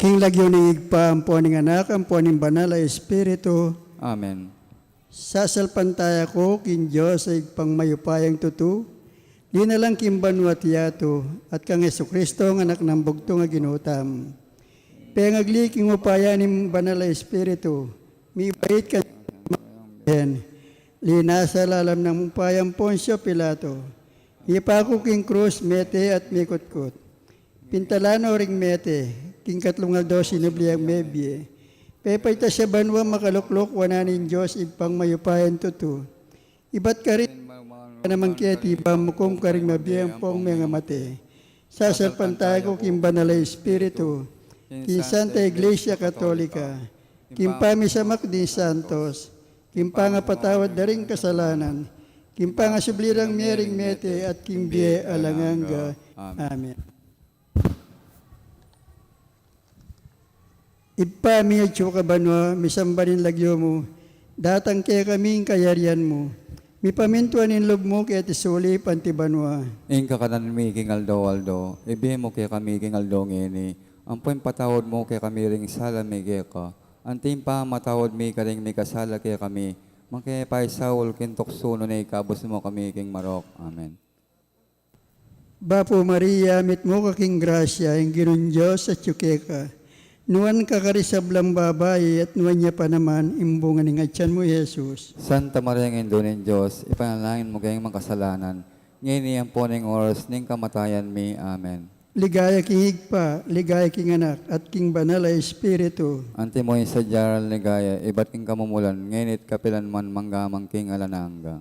King lagyo ni igpa, ang puning anak, ang puning banal ay Espiritu. Amen. Sasalpantaya ko, kin Diyos ay igpang mayupayang tutu. Di na lang kimbanwa at yato, at kang Kristo ang anak ng bugto nga ginutam. Pengagli king upaya ni banal ay Espiritu. Mibait ka linasa lalam ng upayang Poncio Pilato. Ipako king krus, mete at mikutkut. Pintalano ring mete, king katlungal do sinubliang mebye. Pepayta siya banwa makaluklok, wananin Diyos, igpang mayupayan tutu. Ibat ka rin, namang kiyati, pamukom ka rin mabiyang pong mga mate. Sasalpantay ko king banalay Espiritu, king Santa Iglesia Katolika, king pamisamak din Santos, king pangapatawad na rin kasalanan, king pangasublirang mering mete at king biye alanganga. Amen. Ipa mi at ka banwa, misambanin lagyo mo, datang kaya kaming kayarian mo, mi pamintuan in loob mo kaya tisuli panti banwa. Ingka kanan mi king aldo, ibihin mo kaya kami king aldo ngini. Ang po'y patawad mo kaya kami ring sala mi kaya ka. Anting pa matawad mi ka ring mi kasala kaya kami. Makaya pa Saul kintok suno na ikabos mo kami king marok. Amen. Bapo Maria, mit mo kaking grasya, ang ginun Diyos at yukeka. Nuwan kakarisablang babae at nuwan niya pa naman imbungan ng atyan mo, Jesus. Santa Maria ng Indonesian Diyos, ipanalangin mo kayong mga kasalanan. Ngayon ang puning oras ning kamatayan mi. Amen. Ligaya king higpa, ligaya king anak, at king banal ay Espiritu. Ante mo sa jaral ligaya, iba't king kamumulan, ngenit kapilan man manggamang king alananga.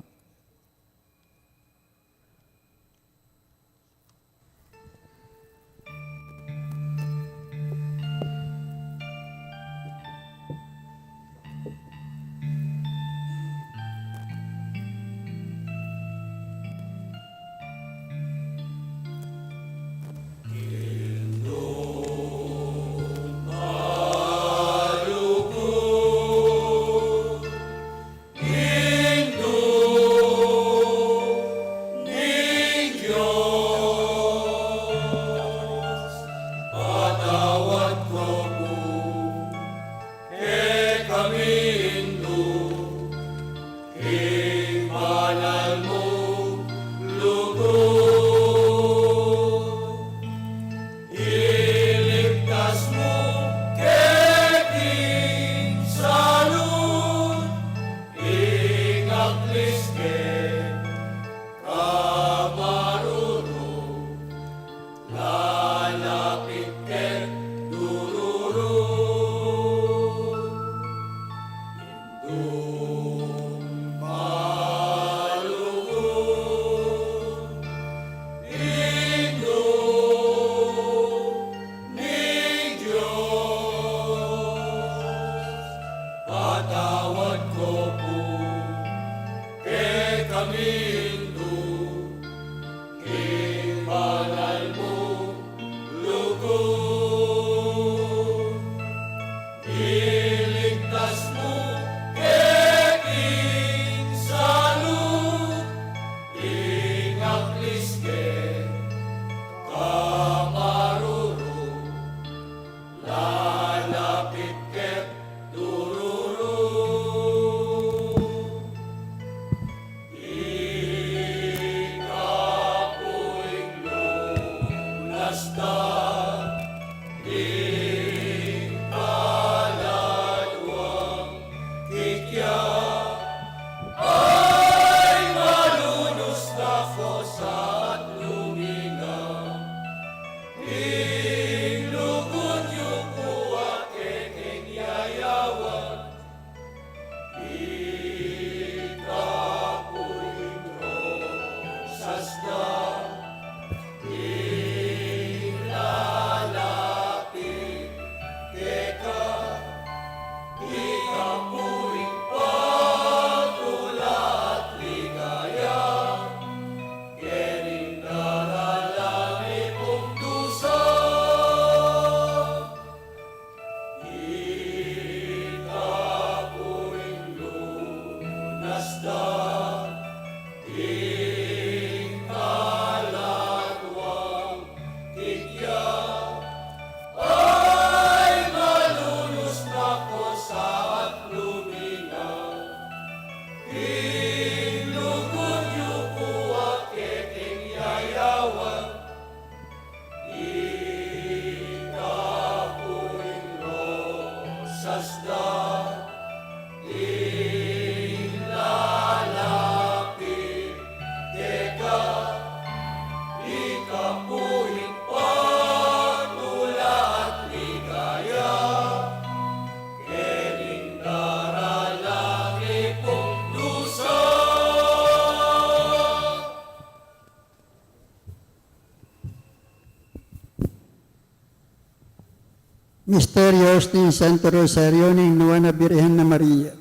Misterios ni Santo Rosario ng Nuana Birhen na Maria.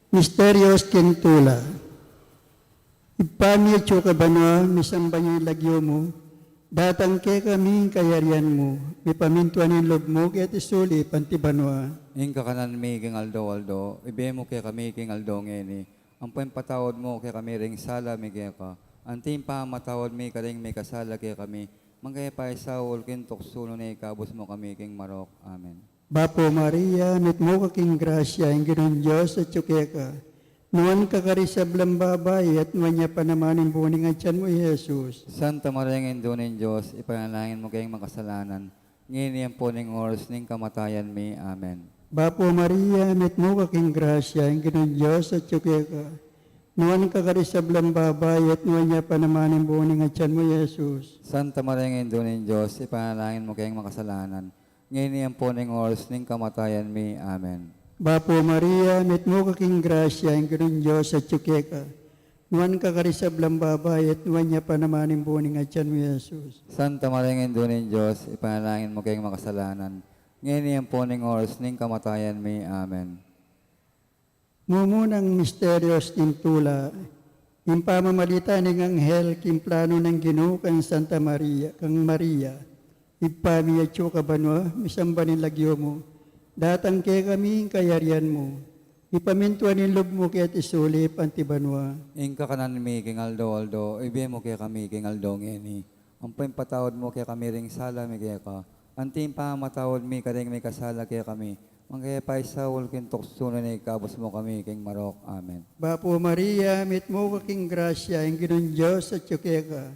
Misterios Kintula. Ipami at banwa, misamba niyo lagyo mo, datang ke kami kayarian mo, mipamintuan ng loob mo, kaya tisuli, pantibanwa. Ingka kanan mi king aldo, ibe mo kay kami king aldo ngeni. Ang patawad mo kay kami ring sala mi kay ka. Antim pa matawad mi karing may kasala kay kami. Mangkaya pa isaul kin tuksuno ni kabus mo kami king marok. Amen. Bapo Maria, mit mo ka king grasya, ang Ginoong Diyos at ka. Nuwan ka karisablang babay at nuwan niya panamanin buning at tiyan mo, Jesus. Santa Maria ng Indoneng Diyos, ipanalangin mo kayong makasalanan. Ngayon po ning oras ning kamatayan mi. Amen. Bapo Maria, mit mo ka king grasya, ang Ginoong Diyos at ka. Nuwan ka karisablang babay at nuwan niya panamanin buning at tiyan mo, Jesus. Santa Maria ng Indoneng Diyos, ipanalangin mo kayong makasalanan. Ngayon po ning oras ning kamatayan mi. Amen. Bapo Maria, mit mo ka king grasya, ang Ginoong Diyos at ka. Nuwan ka karisablang babay at nuwan niya panamanin buning at tiyan mo, Jesus. Santa Maria ng Indoneng Diyos, ipanalangin mo kayong makasalanan. Ngayon po ning oras ning kamatayan mi. Amen. Mumunang misterios ng tula, yung pamamalita ng anghel, king plano ng Ginoo kang Santa Maria, kang Maria, ipami at ka banwa, misamba ng lagyo mo, datang ke kami kayarian mo, ipamintuan ng loob mo kaya tisuli, pantibanwa. Ingka kanan mi king aldo, ibe mo kay kami king aldo ngeni. Ang patawad mo kay kami ring sala mi kay ka. Antim pa matawad mi karing may kasala kay kami. Mangkaya pa isaul kin tuksuno ni kabus mo kami king marok. Amen. Bapo Maria, mit mo ka king grasya, ang Ginoong Diyos at ka.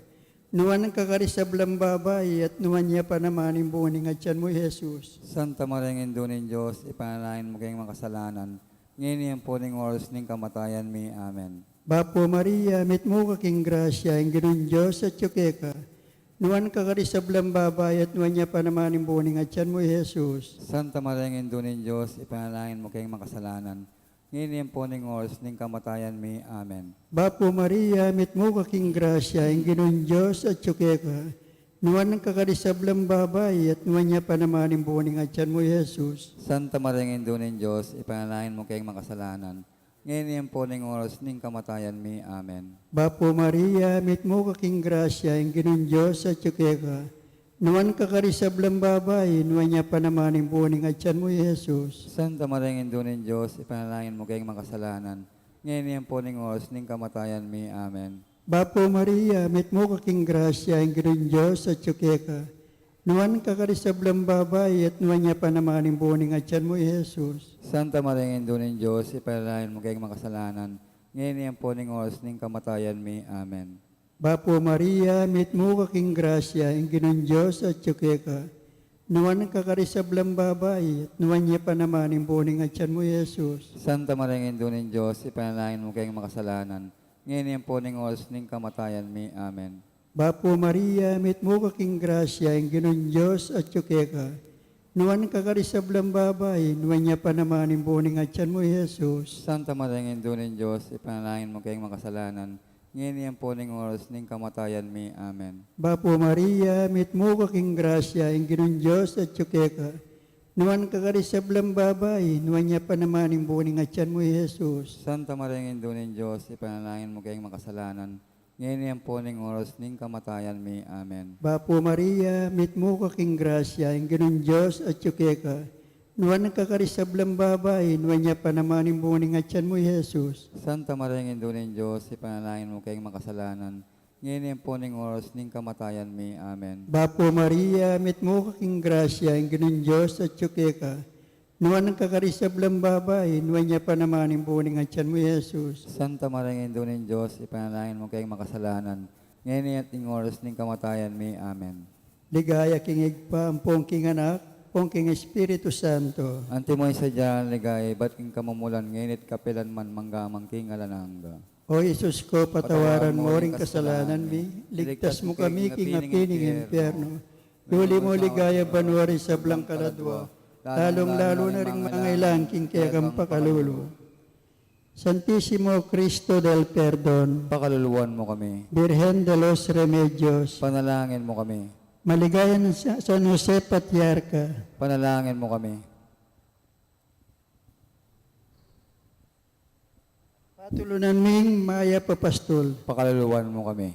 Nuwan ang kakarisablang babay at nuwan niya panamanin buning at tiyan mo, Jesus. Santa Maria ng Indoneng Diyos, ipanalangin mo kayong makasalanan. Ngayon po ning oras ning kamatayan mi. Amen. Bapo Maria, mit mo ka king grasya, ang Ginoong Diyos at ka. Nuwan ka karisablang babay at nuwan niya panamanin buning at tiyan mo, Jesus. Santa Maria ng Indoneng Diyos, ipanalangin mo kayong makasalanan. Ngayon po ning oras ning kamatayan mi. Amen. Bapo Maria, mit mo ka king grasya, ang Ginoong Diyos at ka. Nuwan ka karisablang babay at nuwan niya panamanin buning at tiyan mo, Jesus. Santa Maria ng Indoneng Diyos, ipanalangin mo kayong makasalanan. Ngayon po ning oras ning kamatayan mi. Amen. Bapo Maria, mit mo ka king grasya, ang Ginoong Diyos at ka. Nuwan ka karisablang babay, nuwan niya panamanin buning at tiyan mo, Jesus. Santa Maria ng Indoneng Diyos, ipanalangin mo kayong makasalanan. Ngayon po ning oras ning kamatayan mi. Amen. Bapo Maria, mit mo ka king grasya, ang Ginoong Diyos at ka. Nuwan ka karisablang babay at nuwan niya panamanin buning at tiyan mo, Jesus. Santa Maria ng Indoneng Diyos, ipanalangin mo kayong makasalanan. Ngayon po ning oras ning kamatayan mi. Amen. Bapo Maria, mit mo ka king grasya, ang Ginoong Diyos at ka. Nuwan ka karisablang babay at nuwan niya panamanin buning at tiyan mo, Jesus. Santa Maria ng Indoneng Diyos, ipanalangin mo kayong makasalanan. Ngayon po ning oras ning kamatayan mi. Amen. Bapo Maria, mit mo ka king grasya, ang Ginoong Diyos at ka. Nuwan ka karisablang babay, nuwan niya panamanin buning at tiyan mo, Jesus. Santa Maria ng Indoneng Diyos, ipanalangin mo kayong makasalanan. Ngayon po ning oras ning kamatayan mi. Amen. Bapo Maria, mit mo ka king grasya, ang Ginoong Diyos at ka. Nuwan ka karisablang babay, nuwan niya panamanin buning at tiyan mo, Jesus. Santa Maria ng Indoneng Diyos, ipanalangin mo kayong makasalanan. Ngayon po ning oras ning kamatayan mi. Amen. Bapo Maria, mit mo ka king grasya, ang Ginoong Diyos at ka. Nuwan ka karisablang babay, nuwan niya panamanin buning at tiyan mo, Jesus. Santa Maria ng Indoneng Diyos, ipanalangin mo kayong makasalanan. Ngayon po ning oras ning kamatayan mi. Amen. Bapo Maria, mit mo ka king grasya, ang Ginoong Diyos at ka. Nuwan ka karisablang babay, nuwan niya panamanin buning at tiyan mo, Jesus. Santa Maria ng Indoneng Diyos, ipanalangin mo kayong makasalanan. Ngayon ning oras ning kamatayan mi. Amen. Ligaya kingig pa, ampong king anak, pong king Espiritu Santo. Antimoy sa diyan ligay, ba't king kamumulan, ngayon kapilan man manggamang king alananga. O Jesus ko, patawaran mo ring kasalanan mi, ligtas mo kami king apining impyerno. Huli mo ligaya banwari sa blang kaladwa, lalong-lalo na ring mangailang king kayang pakalulu. Santissimo Cristo del Perdon, Pakaluluwan mo kami. Virgen de los Remedios, Panalangin mo kami. Maligaya ng San Jose Patriarca, Panalangin mo kami. patulunan ming Maya Papastol, Pakaluluwan mo kami.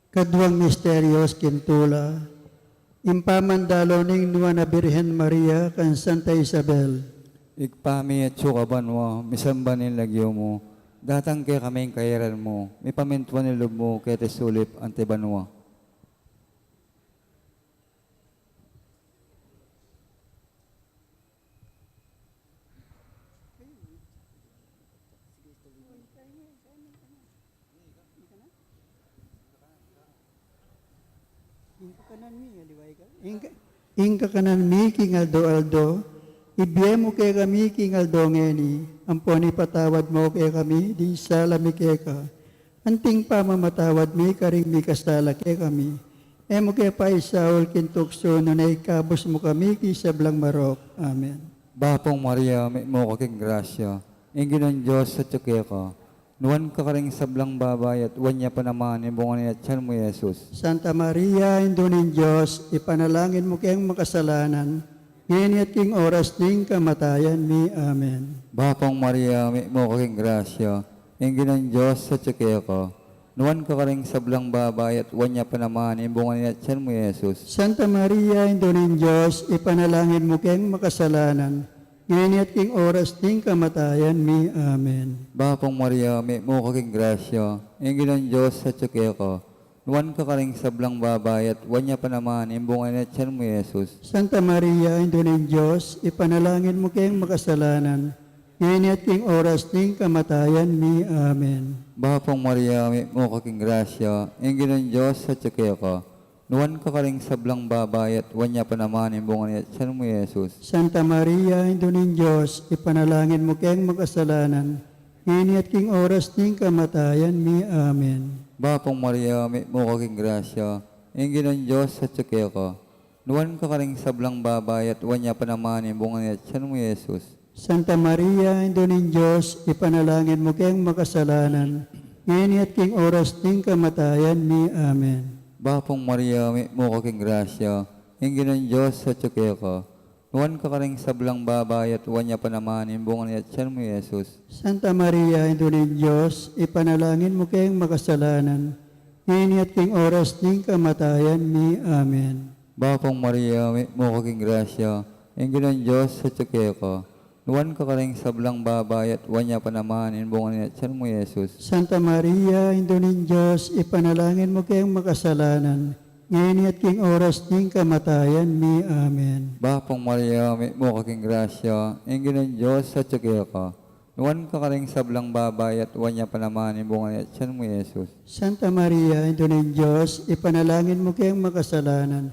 Kaduang Misterios Kintula, Impamandalo ning Nuana Birhen Maria kan Santa Isabel. Ikpami at sukaban mo, misamban in lagyo mo, datang kay kaming kairan mo, may pamintuan ni loob mo kay tesulip antibanwa. Ingka kanan mi king Aldo, ibiye mo kay kami king Aldo ngeni, amponi patawad mo kay kami, di salami kay ka. Anting pamamatawad mi karing mi kasala kay kami. Emo kay pa isaul kintukso no na ikabos mo kami kisa blang marok. Amen. Bapong Maria, may mo kaking grasya, ingin ng Diyos sa tsuke ka, nuwan ka karing sablang babay at wanya pa naman ibungan niya tiyan mo, Jesus. Santa Maria, Indo ng Diyos, ipanalangin mo kayong makasalanan, ngayon at king oras ding kamatayan mi. Amen. Bapong Maria, may mo kaking grasya, ingin ng Diyos sa tsuke ka, nuwan ka karing sablang babay at wanya pa naman ibungan niya tiyan mo, Jesus. Santa Maria, Indo ng Diyos, ipanalangin mo kayong makasalanan, ngayon at king oras ding kamatayan mi. Amen. Bapong Maria, may mo kaking grasya, ingin ng Diyos sa tsuke ka, nuwan ka karing sablang babay at wanya pa naman imbungan niya tiyan mo, Jesus. Santa Maria, Indo ng Diyos, ipanalangin mo kayong makasalanan, ngayon at king oras ding kamatayan mi. Amen. Bapong Maria, may mo kaking grasya, ingin ng Diyos sa tsuke ka, nuwan ka karing sablang babay at wanya pa naman imbungan niya tiyan mo, Jesus. Santa Maria, Indo ng Diyos, ipanalangin mo kayong makasalanan, ngayon at king oras ding kamatayan mi. Amen. Bapong Maria, may mo kaking grasya, ingin ng Diyos sa tsuke ka, nuwan ka karing sablang babay at wanya pa naman imbungan niya tiyan mo, Jesus. Santa Maria, Indo ng Diyos, ipanalangin mo kayong makasalanan, ngayon at king oras ding kamatayan mi. Amen. Bapong Maria, may mo kaking grasya, ingin ng Diyos sa tsuke ka, nuwan ka karing sablang babay at wanya pa naman imbungan niya tiyan mo, Jesus. Santa Maria, Indo ng Diyos, ipanalangin mo kayong makasalanan, ngayon at king oras ding kamatayan mi. Amen. Bapong Maria, may mo kaking grasya, ingin ng Diyos sa tsuke ka, nuwan ka karing sablang babay at wanya pa naman imbungan niya tiyan mo, Jesus. Santa Maria, Indo ng Diyos, ipanalangin mo kayong makasalanan, ngayon at king oras ding kamatayan mi. Amen. Bapong Maria, may mo kaking grasya, ingin ng Diyos sa tsuke ka, nuwan ka karing sablang babay at wanya pa naman imbungan niya tiyan mo, Jesus. Santa Maria, Indo ng Diyos, ipanalangin mo kayong makasalanan,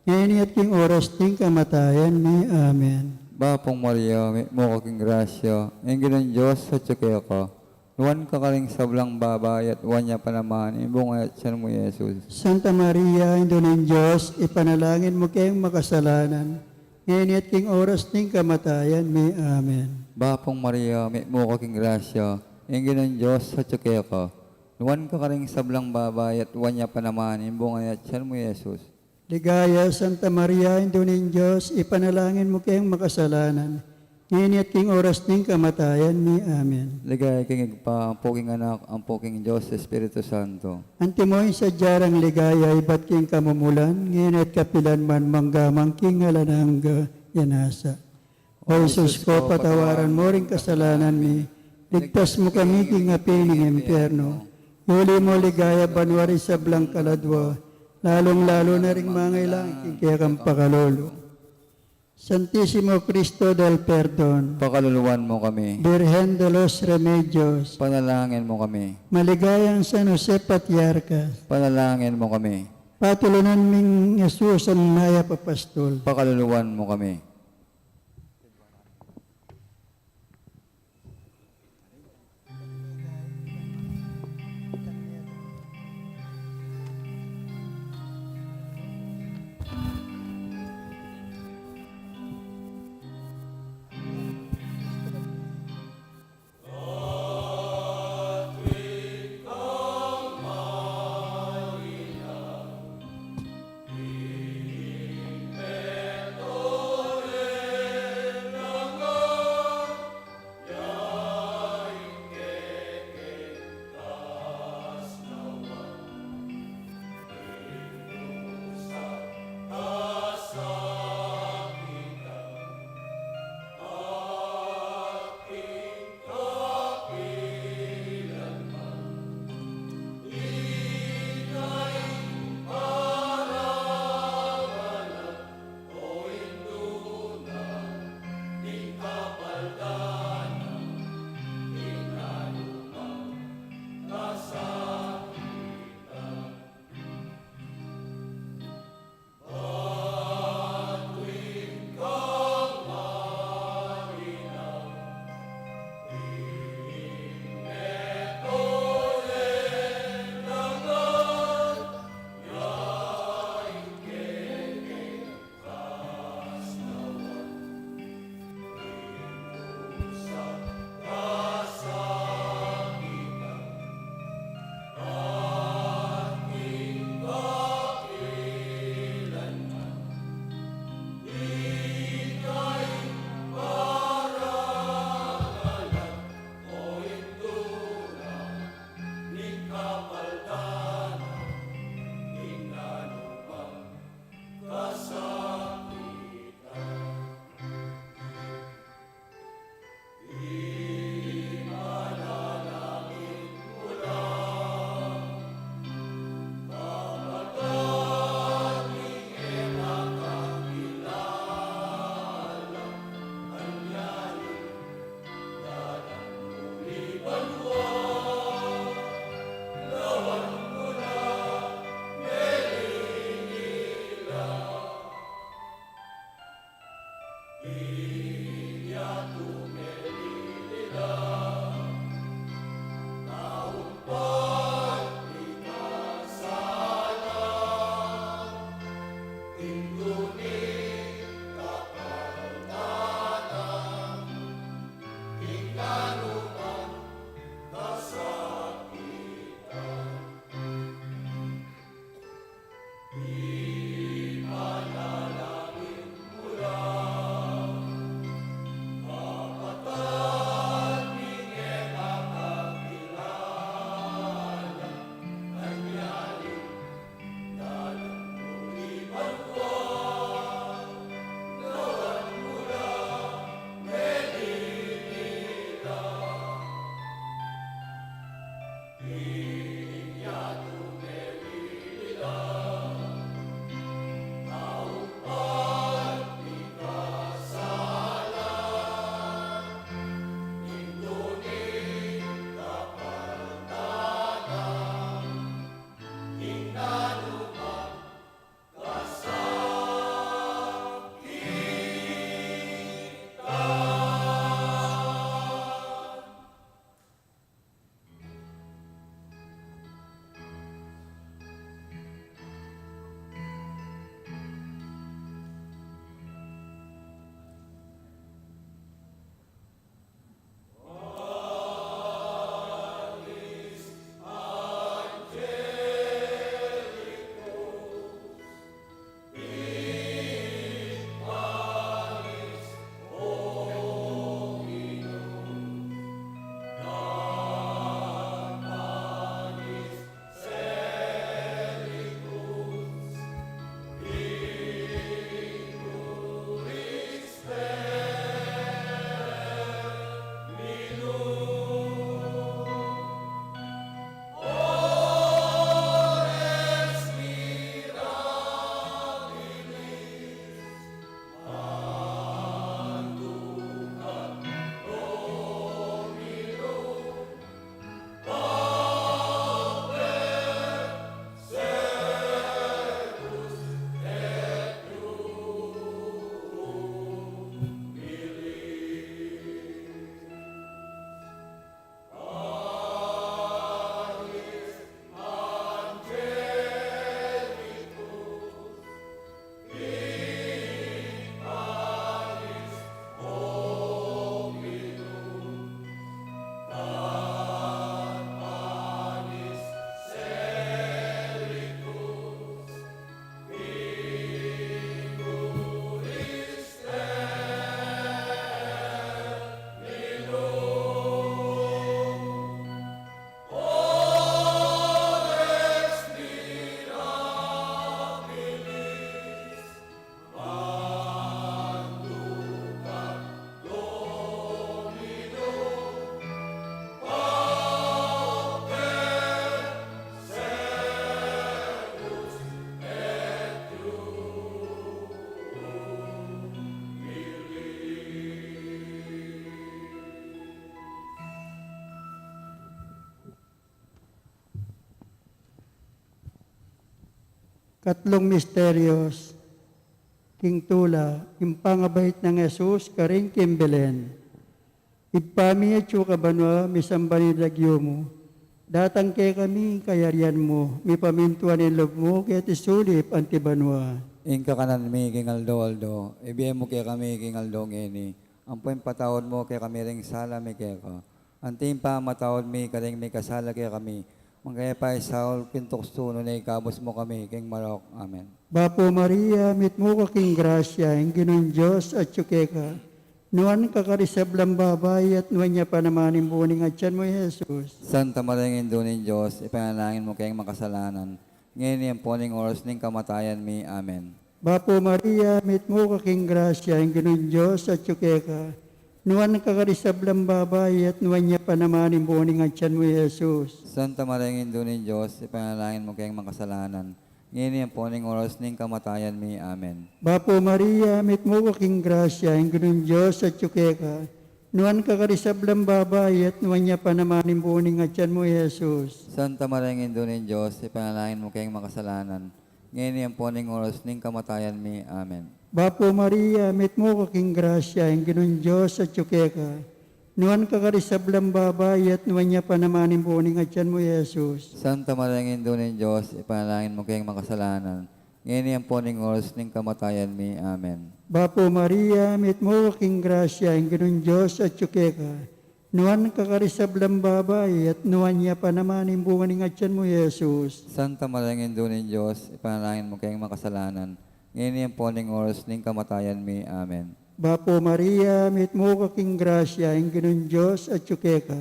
ngayon at king oras ding kamatayan mi. Amen. Bapong Maria, may mo kaking grasya, ingin ng Diyos sa tsuke ka, nuwan ka karing sablang babay at wanya pa naman imbungan niya tiyan mo, Jesus. Santa Maria, Indo ng Diyos, ipanalangin mo kayong makasalanan, ngayon at king oras ding kamatayan mi. Amen. Bapong Maria, may mo kaking grasya, ingin ng Diyos sa tsuke ka, nuwan ka karing sablang babay at wanya pa naman imbungan niya tiyan mo, Jesus. Ligaya, Santa Maria, Indo ng Diyos, ipanalangin mo kayong makasalanan, ngayon at king oras ding kamatayan mi. Amen. Ligaya king pa, ang poking anak, ang poking Diyos, Espiritu Santo. Antimoy sa jarang ligaya, iba't king kamumulan, ngayon at kapilan man manggamang king alanangga, yanasa. O Jesus ko, patawaran mo ring kasalanan mi, ligtas mo kami king apining impyerno, huli mo ligaya banwari sa blang kaladwa, lalong-lalo na ring mangailangan kaya kang pakalolo. Santissimo Cristo del Perdon, Pakaluluwan mo kami, Virgen de los Remedios, panalangin mo kami, maligayang San Jose Patriarca, panalangin mo kami, patulunan ming Jesus ang maya papastol. pakaluluwan mo kami. Katlong misteryos, King Tula, impangabait ng Jesus, karing Kimbelen. Ipami at yuka banwa, misambani dagyo mo. Datang kay kami, kayarian mo, mi pamintuan in loob mo, kaya tisulip anti banwa. Inka kanan mi king aldo, ibihe mo kay kami king aldo ngeni. Ampoy patawad mo kay kami ring sala mi kay ka. Anting pa matawad mi karing may kasala kay kami. Mangkaya pa Saul pintukstuno na ikabos mo kami king Marok. Amen. Bapo Maria, mit mo ka king grasya, ang ginon Diyos at yukeka. Nuan kakarisablang babay at nuan niya pa naman yung buning at siyan mo, Jesus. Santa Maria Indunin Diyos, ipanalangin mo kayong makasalanan. Ngayon yung puning oras ng kamatayan mi. Amen. Bapo Maria, mit mo ka king grasya, ang ginon Diyos at yukeka. Nuan kakarisablang babay at nuan niya pa naman yung buning at siyan mo, Jesus. Santa Maria Indunin Diyos, ipanalangin mo kayong makasalanan. Ngayon yung puning oras ng kamatayan mi. Amen. Bapo Maria, mit mo ka king grasya, ang ginon Diyos at yukeka. Nuan kakarisablang babay at nuan niya pa naman yung buning at siyan mo, Jesus. Santa Maria Indunin Diyos, ipanalangin mo kayong makasalanan. Ngayon yung puning oras ng kamatayan mi. Amen. Bapo Maria, mit mo ka king grasya, ang ginon Diyos at yukeka. Nuan kakarisablang babay at nuan niya pa naman yung buning at siyan mo, Jesus. Santa Maria Indunin Diyos, ipanalangin mo kayong makasalanan. Ngayon yung puning oras ng kamatayan mi. Amen. Bapo Maria, mit mo ka king grasya, ang ginon Diyos at yukeka. Nuan kakarisablang babay at nuan niya pa naman yung buning at siyan mo, Jesus. Santa Maria Indunin Diyos, ipanalangin mo kayong makasalanan. Ngayon yung puning oras ng kamatayan mi. Amen. Bapo Maria, mit mo ka king grasya, ang ginon Diyos at yukeka.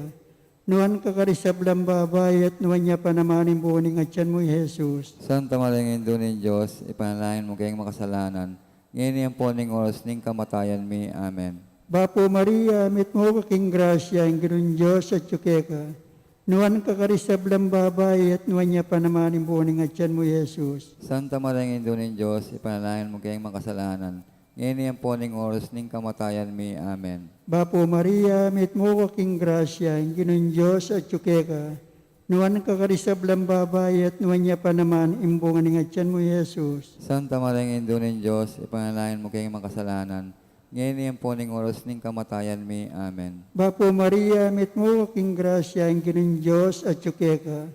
Nuan kakarisablang babay at nuan niya pa naman yung buning at siyan mo, Jesus. Santa Maria Indunin Diyos, ipanalangin mo kayong makasalanan. Ngayon yung puning oras ng kamatayan mi. Amen. Bapo Maria, mit mo ka king grasya, ang ginon Diyos at yukeka. Nuan kakarisablang babay at nuan niya pa naman yung buning at siyan mo, Jesus. Santa Maria Indunin Diyos, ipanalangin mo kayong makasalanan. Ngayon yung puning oras ng kamatayan mi. Amen. Bapo Maria, mit mo ka king grasya, ang ginon Diyos at yukeka. Nuan kakarisablang babay at nuan niya pa naman yung buning at siyan mo, Jesus. Santa Maria Indunin Diyos, ipanalangin mo kayong makasalanan. Ngayon yung puning oras ng kamatayan mi. Amen. Bapo Maria, mit mo ka king grasya, ang ginon Diyos at yukeka.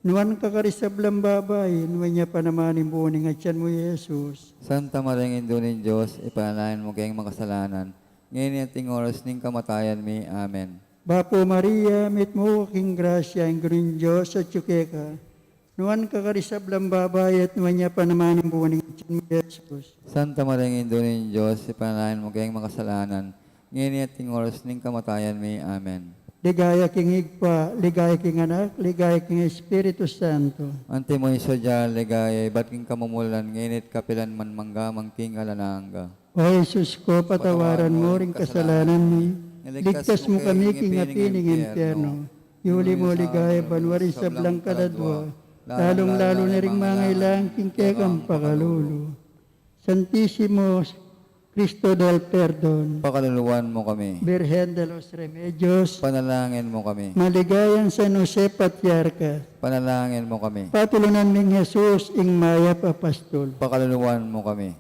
Nuan kakarisablang babay, nuan niya pa naman yung buning at siyan mo, Jesus. Santa Maria Indunin Diyos, ipanalangin mo kayong makasalanan. Ngayon yung oras ng kamatayan mi. Amen. Bapo Maria, mit mo ka king grasya, ang ginon Diyos at yukeka. Nuan kakarisablang babay at nuan niya pa naman yung buning at siyan mo, Jesus. Santa Maria Indunin Diyos, ipanalangin mo kayong makasalanan. Ngayon yung oras ng kamatayan mi. Amen. Ligaya king Higpa, ligaya king Anak, ligaya king Espiritu Santo. Ante mo isadya, ligaya, ba't king kamumulan, ngayon kapilan man manggamang king alananga. O Jesus ko, patawaran mo ring kasalanan mi. Ligtas mo kami king apining impyerno. Yuli mo ligaya, banwari sa blang kaladwa. Lalong-lalo na ring mga ilang king kekang pakalulo. Santisimo Cristo del Perdon. Pakaluluwan mo kami. Virgen de los Remedios. Panalangin mo kami. Maligayan San Jose Patriarca. Panalangin mo kami. Patulunan ng Jesus ing mayap apostol. Pakaluluwan mo kami.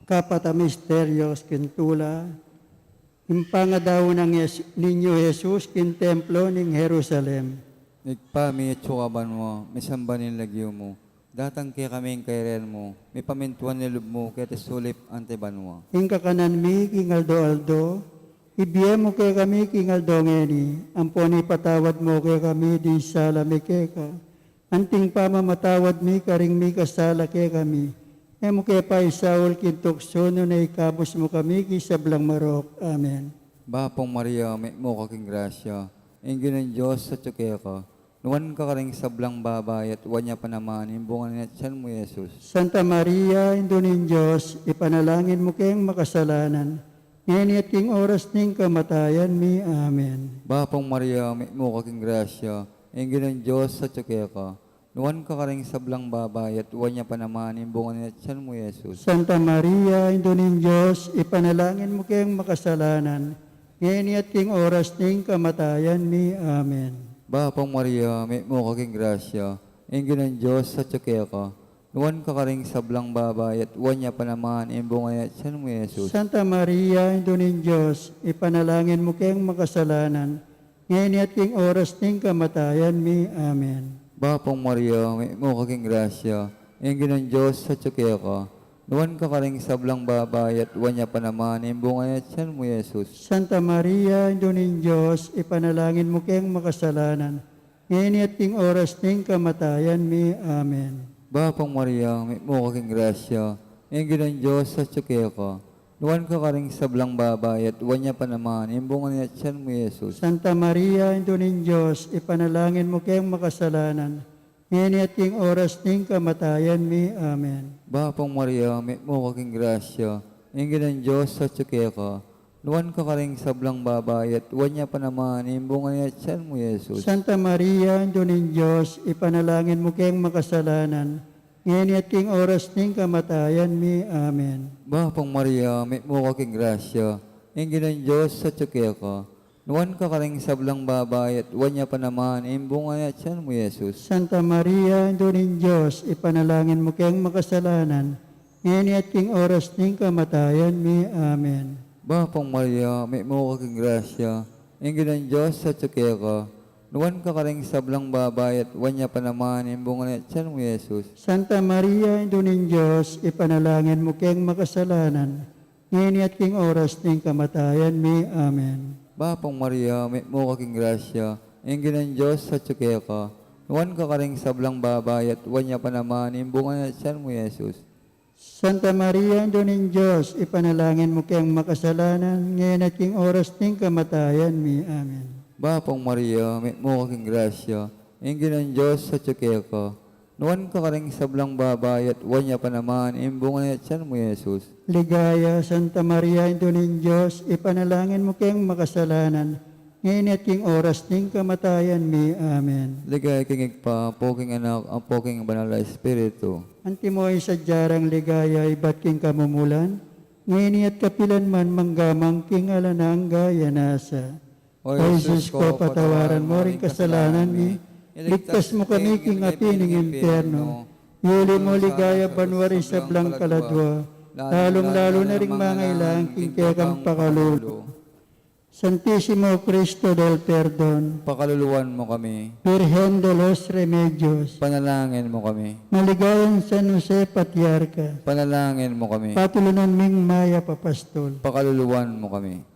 Kapata misterios kintula, impanga daw ng ninyo Jesus kin templo ng Jerusalem. Nagpami at sukaban mo, may sambanin lagyo mo. Datang kaya kaming kairen mo, may pamintuan nilub mo, kaya sulip anteban mo. Ingka kanan mi kingaldo-aldo, ibiyem mo kay kami kingaldo ngeni, amponi patawad mo kay kami di sala mi keka. Anting pamamatawad mi karing mi kasala kay kami. Emo kay pa isaul kintukso no na ikabos mo kami kisablang marok. Amen. Bapong Maria, may mo kaking grasya, ingin ng Diyos sa tsuke ka. Nuwan ka karing sablang babay at wanya pa naman, imbungan niya tiyan mo, Jesus. Santa Maria, Indunin Diyos, ipanalangin mo kayong makasalanan. Ngayon at king oras ning kamatayan mi. Amen. Bapong Maria, may mo kaking grasya, ingin ng Diyos sa tsuke ka. Nuwan ka karing sablang babay at wanya pa naman, imbungan niya tiyan mo, Jesus. Santa Maria, Indunin Diyos, ipanalangin mo kayong makasalanan. Ngayon at king oras ning kamatayan mi. Amen. Bapong Maria, may mo kaking grasya, ingin ng Diyos sa tsuke ka. Nuwan ka karing sablang babay at wanya pa naman, imbungan niya tiyan mo, Jesus. Santa Maria, Indunin Diyos, ipanalangin mo kayong makasalanan. Ngayon at king oras ning kamatayan mi. Amen. Bapong Maria, may mo kaking grasya, ingin ng Diyos sa tsuke ka. Nuwan ka karing sablang babay at wanya pa naman, imbungan niya tiyan mo, Jesus. Santa Maria, Indunin Diyos, ipanalangin mo kayong makasalanan. Ngayon at king oras ning kamatayan mi. Amen. Bapong Maria, may mo kaking grasya, ingin ng Diyos sa tsuke ka. Nuwan ka karing sablang babay at wanya pa naman, imbungan niya tiyan mo, Jesus. Santa Maria, Indunin Diyos, ipanalangin mo kayong makasalanan. Ngayon at king oras ning kamatayan mi. Amen. Bapong Maria, may mo kaking grasya, ingin ng Diyos sa tsuke ka. Nuwan ka karing sablang babay at wanya pa naman, imbungan niya tiyan mo, Jesus. Santa Maria, Indunin Diyos, ipanalangin mo kayong makasalanan. Ngayon at king oras ning kamatayan mi. Amen. Bapong Maria, may mo kaking grasya, ingin ng Diyos sa tsuke ka. Nuwan ka karing sablang babay at wanya pa naman, imbungan niya tiyan mo, Jesus. Santa Maria, Indunin Diyos, ipanalangin mo kayong makasalanan. Ngayon at king oras ning kamatayan mi. Amen. Bapong Maria, may mo kaking grasya, ingin ng Diyos sa tsuke ka. Nuwan ka karing sablang babay at wanya pa naman, imbungan niya tiyan mo, Jesus. Santa Maria, Indunin Diyos, ipanalangin mo kayong makasalanan. Ngayon at king oras ning kamatayan mi. Amen. Bapong Maria, may mo kaking grasya, ingin ng Diyos sa tsuke ka. Nuwan ka karing sablang babay at wanya pa naman, imbungan niya tiyan mo, Jesus. Santa Maria, Indunin Diyos, ipanalangin mo kayong makasalanan. Ngayon at king oras ning kamatayan mi. Amen. Bapong Maria, may mo kaking grasya, ingin ng Diyos sa tsuke ka. Nuwan ka karing sablang babay at wanya pa naman, imbungan niya tiyan mo, Jesus. Ligaya, Santa Maria, Indunin Diyos, ipanalangin mo kayong makasalanan. Ngayon at king oras ning kamatayan mi. Amen. Ligay kingig pa, poking anak, ang poking banal na Espiritu. Antimoy sa jarang ligaya, ibat king kamumulan. Ngayon at kapilan man manggamang king alanang gaya nasa. O Jesus ko, patawaran mo rin kasalanan mi. Iligtas mo kami king api ng impyerno. Yuli mo ligaya banwari sa blang kaladwa. Lalong-lalo na rin mga ilang king kekang pakalulo. Santissimo Cristo del Perdon, Pakaluluwan mo kami, Virgen de los Remedios, panalangin mo kami, maligayang San Jose Patriarca, panalangin mo kami, patulunan ming Maya Papastol. pakaluluwan mo kami.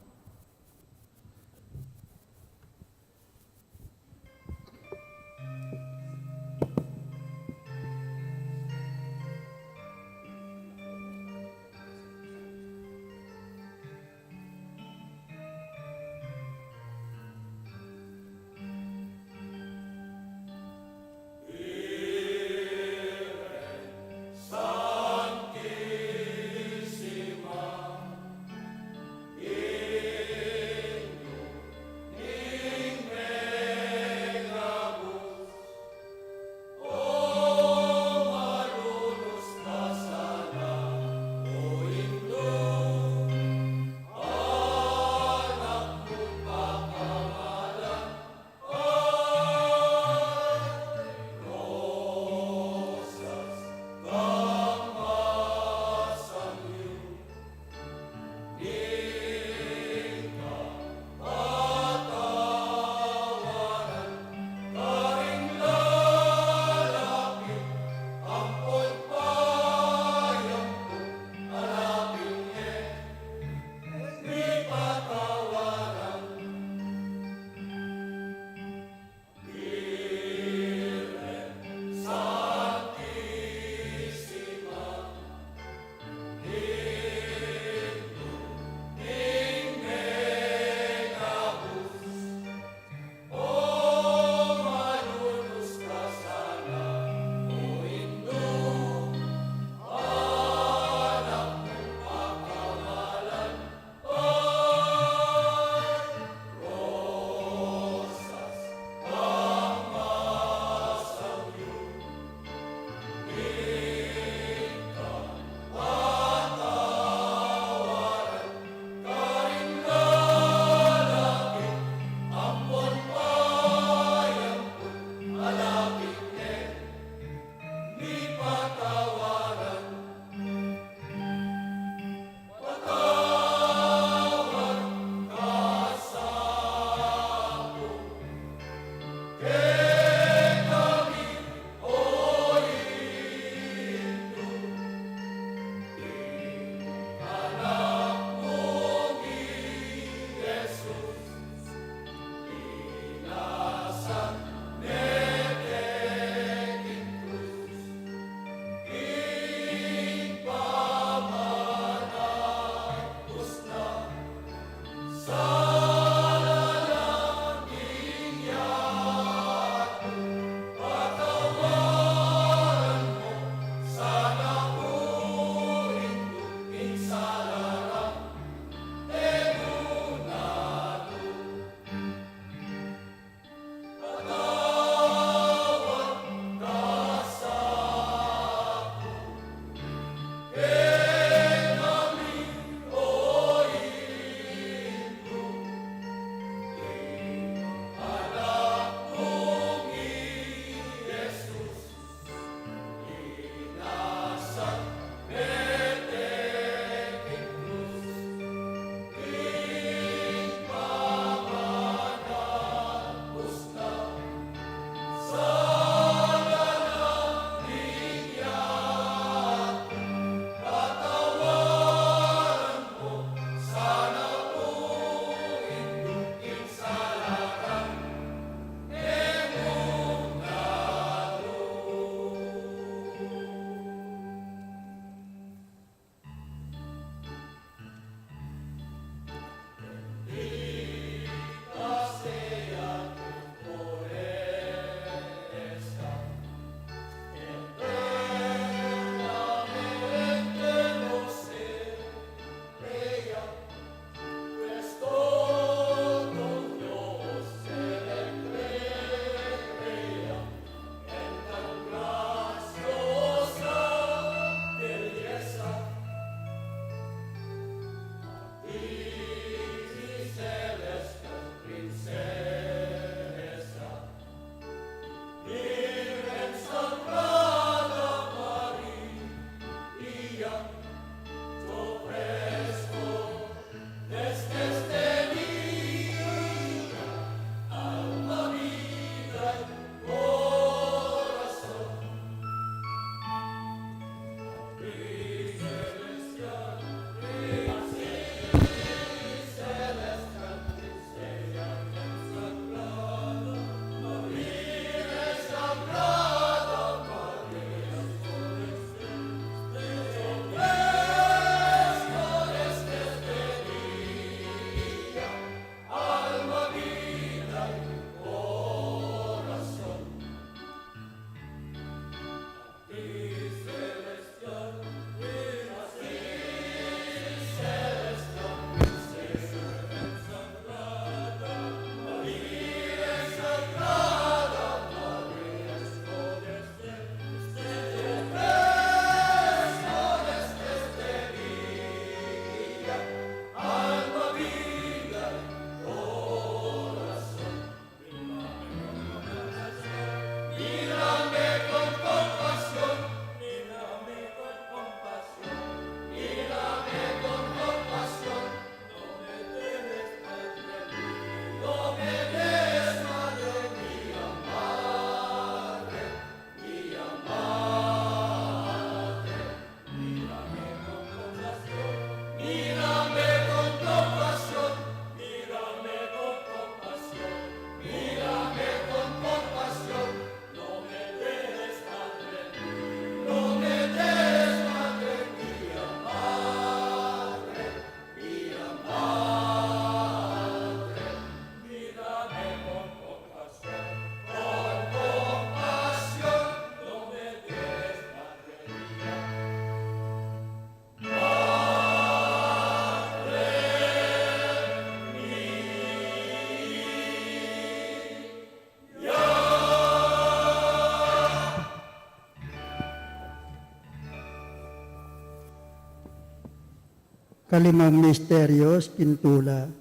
Kalimang misteryos, kintula.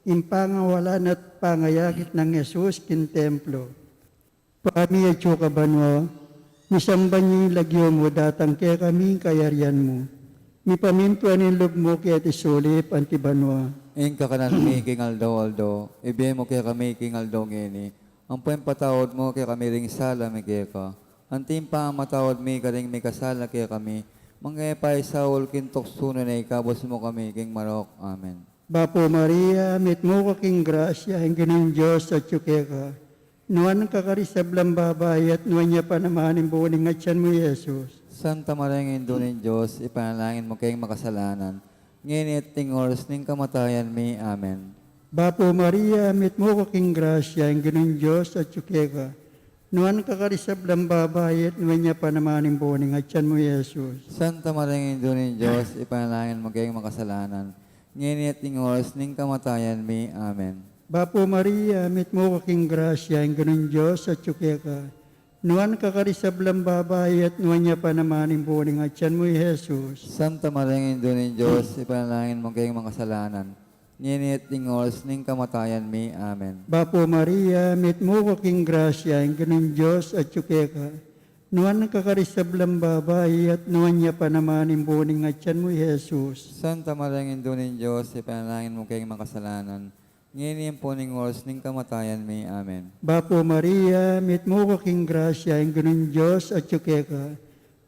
Impangawalan at pangayagit ng Jesus, kintemplo. Pami at Chuka Banwa, misamban niyo yung lagyo mo, datang kaya kami kayarian mo. Mi pamintuan yung loob mo kaya tisulip, antibanwa. Ing kakanan mi king aldo, ibihe mo kaya kami king aldo ngini. Ang po'y patawad mo kaya kami ring sala mi kaya ka. Ang timpa matawad mi karing mi kasala kaya kami. Mangyayapay Saul kintok suno na ikabos mo kami king Marok. Amen. Bapo Maria, mit mo ka king grasya, hingin ng Diyos at tsukeka. Nuan kakarisablang babae at nuan niya pa naman ang buning at siyan mo, Jesus. Santa Maria ng Indonesian Diyos, ipanalangin mo kayong makasalanan. Ngayon at tingors ning kamatayan mi. Amen. Bapo Maria, mit mo ka king grasya, hingin ng Diyos at tsukeka. Nuan kakarisablang babae at nuan niya pa naman ang buning at siyan mo, Jesus. Santa Maria ng Indonesian Diyos, ipanalangin mo kayong makasalanan. Ngayon at tingors ning kamatayan mi. Amen. Bapo Maria, mit mo ka king grasya, hingin ng Diyos at tsukeka. Nuan kakarisablang babae at nuan niya pa naman ang buning at siyan mo, Jesus. Santa Maria ng Indonesian Diyos, ipanalangin mo kayong makasalanan. Ngayon at tingors ning kamatayan mi. Amen. Bapo Maria, mit mo ka king grasya, hingin ng Diyos at tsukeka. Nuan kakarisablang babae at nuan niya pa naman ang buning at siyan mo, Jesus. Santa Maria ng Indonesian Diyos, ipanalangin mo kayong makasalanan. Ngayon po ning oras ning kamatayan mi. Amen. Bapo Maria, mit mo ka king grasya, hingin ng Diyos at tsukeka.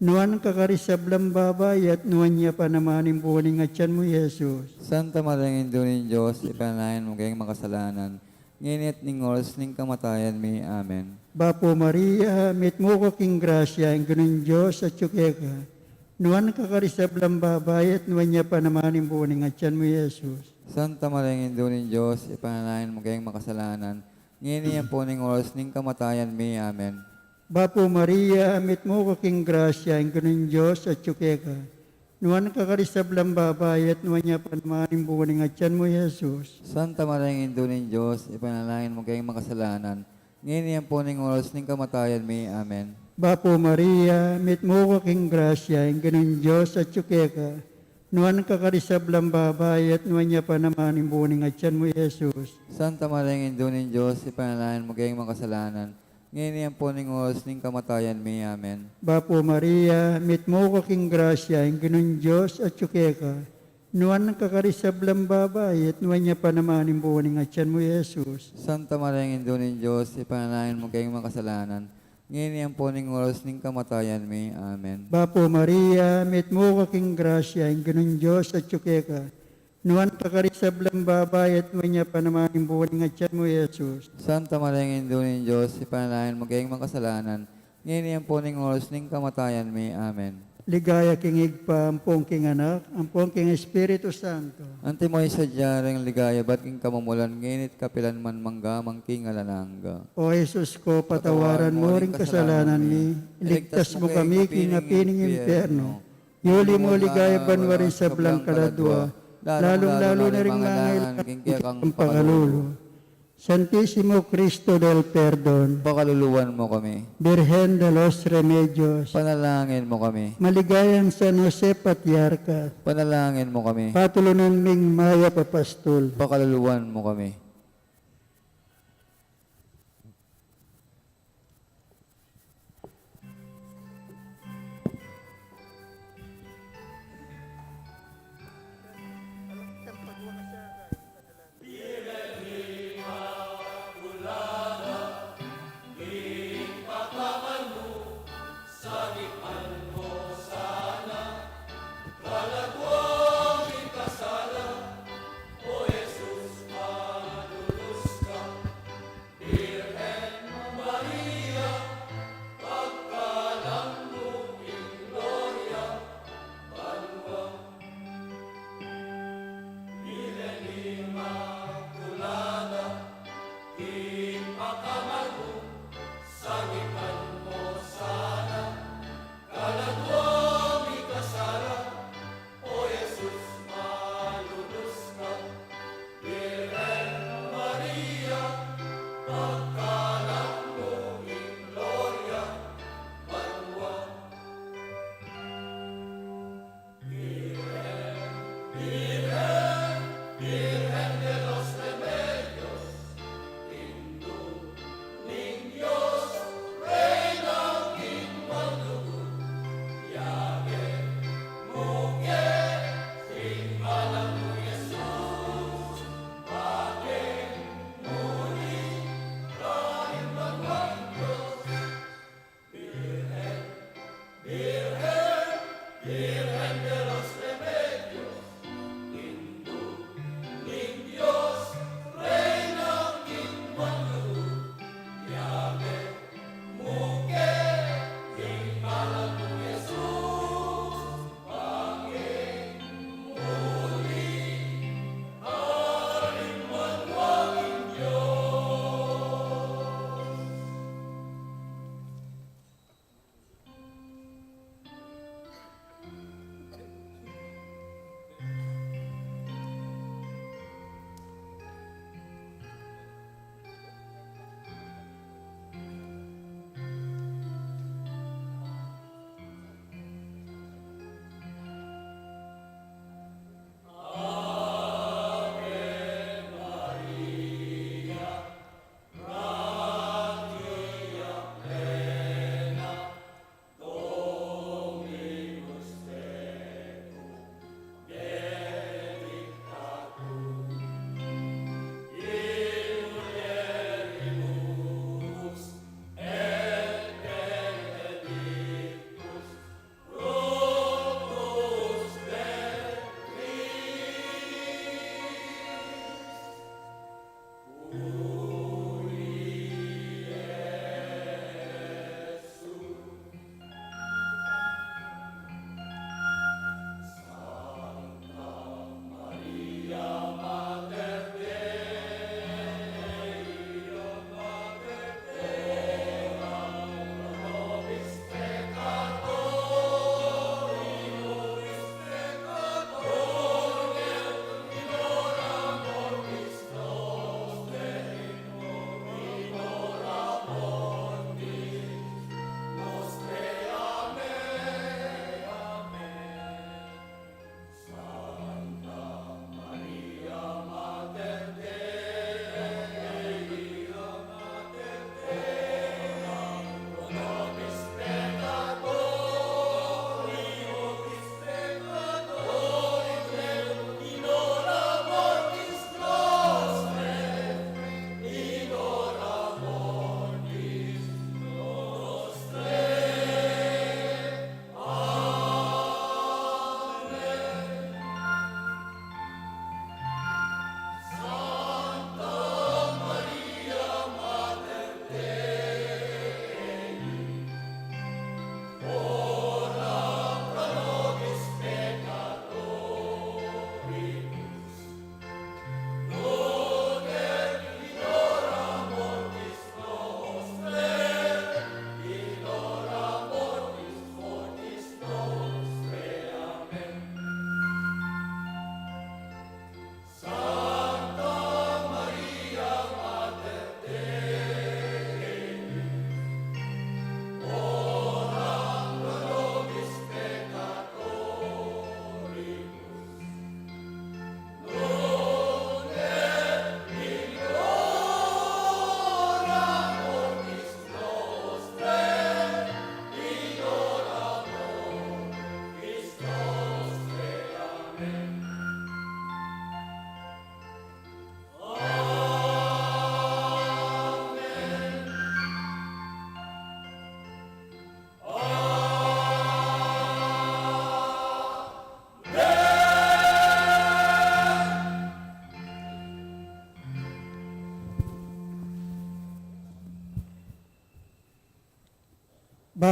Nuan kakarisablang babae at nuan niya pa naman ang buning at siyan mo, Jesus. Santa Maria ng Indonesian Diyos, ipanalangin mo kayong makasalanan. Ngayon at ning oras ning kamatayan mi. Amen. Bapo Maria, mit mo ka king grasya, hingin ng Diyos at tsukeka. Nuan kakarisablang babae at nuan niya pa naman ang buning at siyan mo, Jesus. Santa Maria ng Indonesian Diyos, ipanalangin mo kayong makasalanan. Ngayon po ning oras ning kamatayan mi. Amen. Bapo Maria, mit mo ka king grasya, hingin ng Diyos at tsukeka. Nuan kakarisablang babae at nuan niya pa naman ang buning at siyan mo, Jesus. Santa Maria ng Indonesian Diyos, ipanalangin mo kayong makasalanan. Ngayon po ning oras ning kamatayan mi. Amen. Bapo Maria, mit mo ka king grasya, hingin ng Diyos at tsukeka. Nuan kakarisablang babae at nuan niya pa naman ang buning at siyan mo, Jesus. Santa Maria ng Indonesian Diyos, ipanalangin mo kayong makasalanan. Ngayon po ning oras ning kamatayan mi. Amen. Bapo Maria, mit mo ka king grasya, hingin ng Diyos at tsukeka. Nuan kakarisablang babae at nuan niya pa naman ang buning at siyan mo, Jesus. Santa Maria ng Indonesian Diyos, ipanalangin mo kayong makasalanan. Ngayon po ning oras ning kamatayan mi. Amen. Bapo Maria, mit mo ka king grasya, hingin ng Diyos at tsukeka. Nuan kakarisablang babae at nuan niya pa naman ang buning at siyan mo, Jesus. Santa Maria ng Indonesian Diyos, ipanalangin mo kayong makasalanan. Ngayon po ning oras ning kamatayan mi. Amen. Ligaya king igpa, ampong king anak, ampong king Espiritu Santo. Ante mo sa diyareng ligaya, ba't king kamumulan, nginit kapilan man manggamang king alananga. O Jesus ko, patawaran mo ring kasalanan ni, iligtas mo kami king apining impyerno. Yuli mo ligaya banwa rin sa blang kaladwa, lalong-lalo na rin mga ilang ang pangalulo. Santissimo Cristo del Perdon, Pakaluluwan mo kami. Virgen de los Remedios, Panalangin mo kami. maligayang San Jose Patriarca, Panalangin mo kami. patulunan ming Maya Papastol, Pakaluluwan mo kami.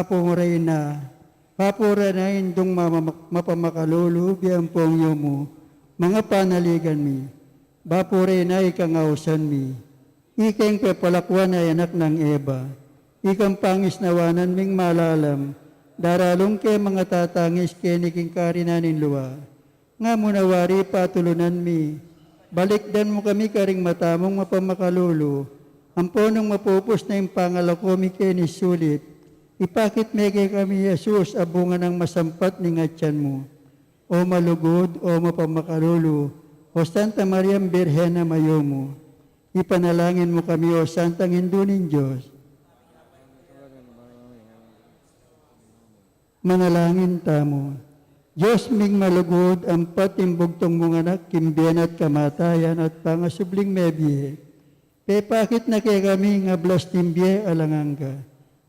papura na indong mapamakalulu, biyang pongyo mo, mga panaligan mi, bapure na ikangausan mi, ikeng pepalakwan ay anak ng Eva, ikang pangis nawanan ming malalam, daralong ke mga tatangis keniking karinanin luwa, nga munawari patulunan mi, balikdan mo kami karing matamong mapamakalulu, ang ponong mapupos na yung pangalako mi kenisulit, ipakit mege kami Jesus abungan ng masampat ni ngatyan mo, o malugod o mapamakalulu, o Santa Maria Birhen na mayo mo, ipanalangin mo kami o Santang Indunin Diyos. Manalangin tamo. Diyos ming malugod ang patimbugtong mong anak, kimbiyan at kamatayan at pangasubling mebiye. Pepakit na kay kami nga blastimbye alanganga.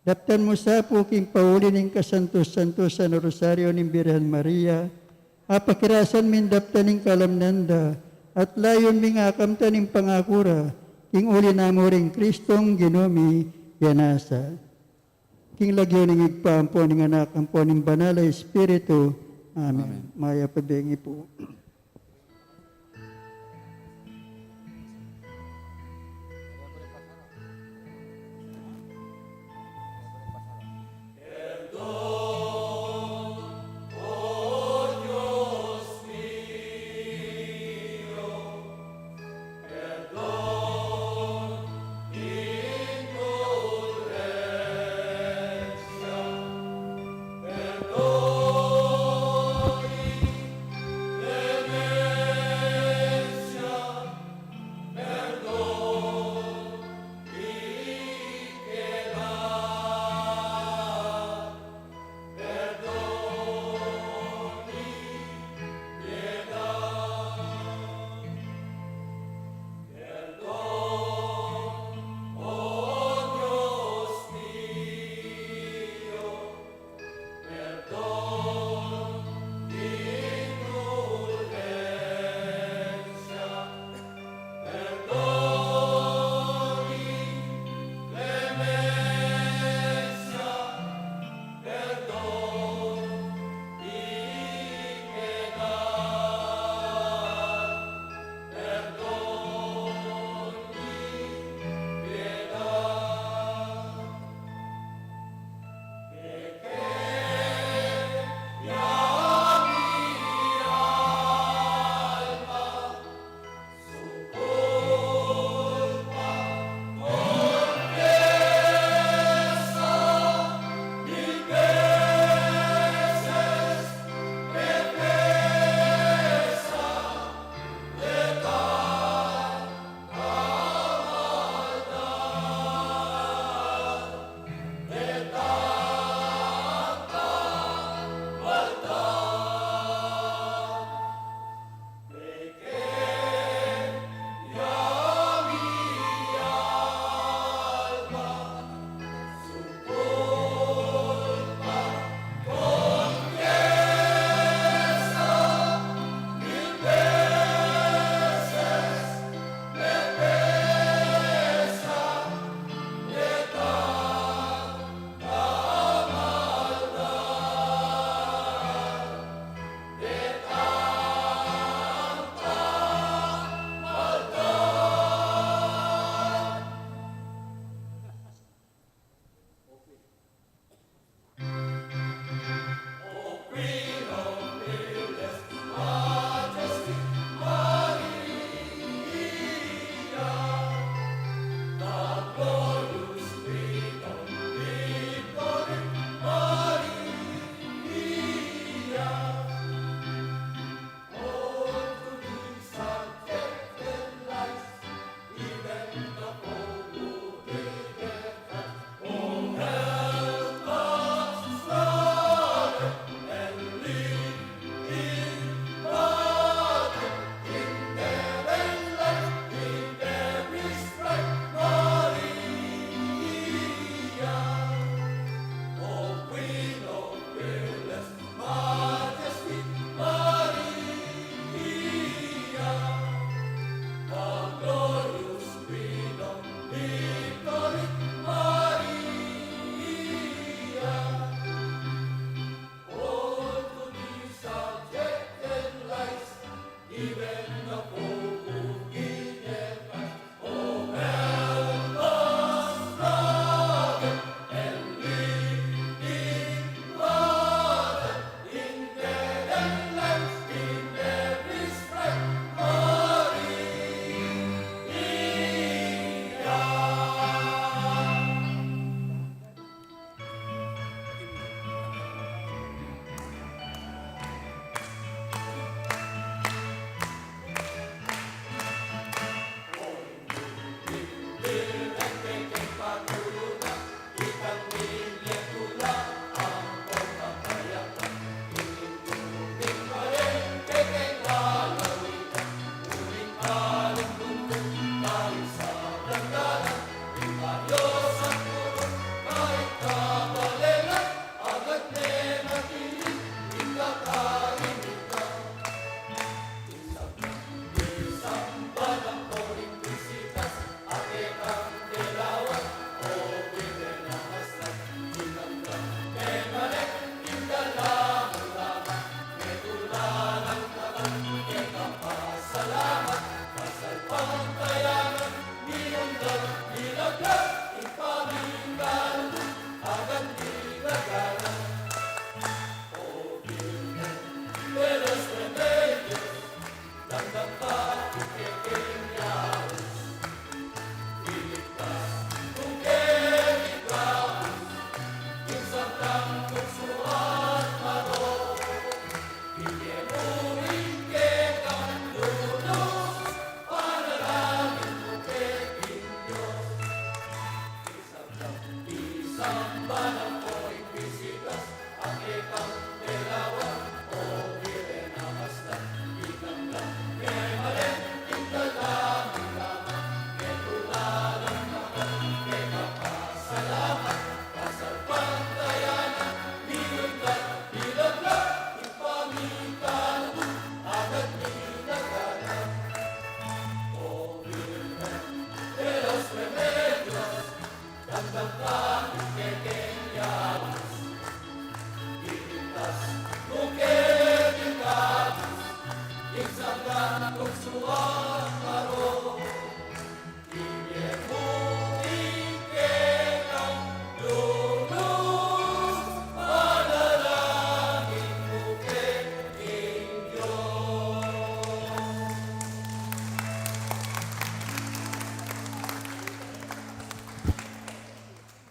Daptan mo sa puking pauli ng kasantos-santos sa Rosaryo ng Birhen Maria, apakirasan min daptan ng kalamnanda, at layon ming akamtan ng pangakura, king uli na mo ring Kristong ginomi yanasa. King lagyo ng igpaampo ng anak, ampo ng banal na Espiritu. Amen. Maya pabengi po.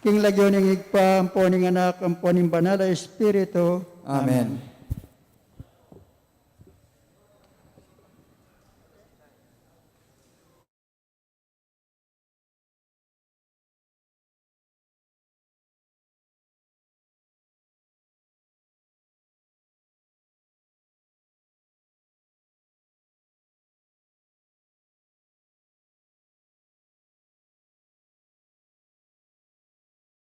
King lagyo ng igpa, ang poning anak, ang poning banal na Espiritu. Amen.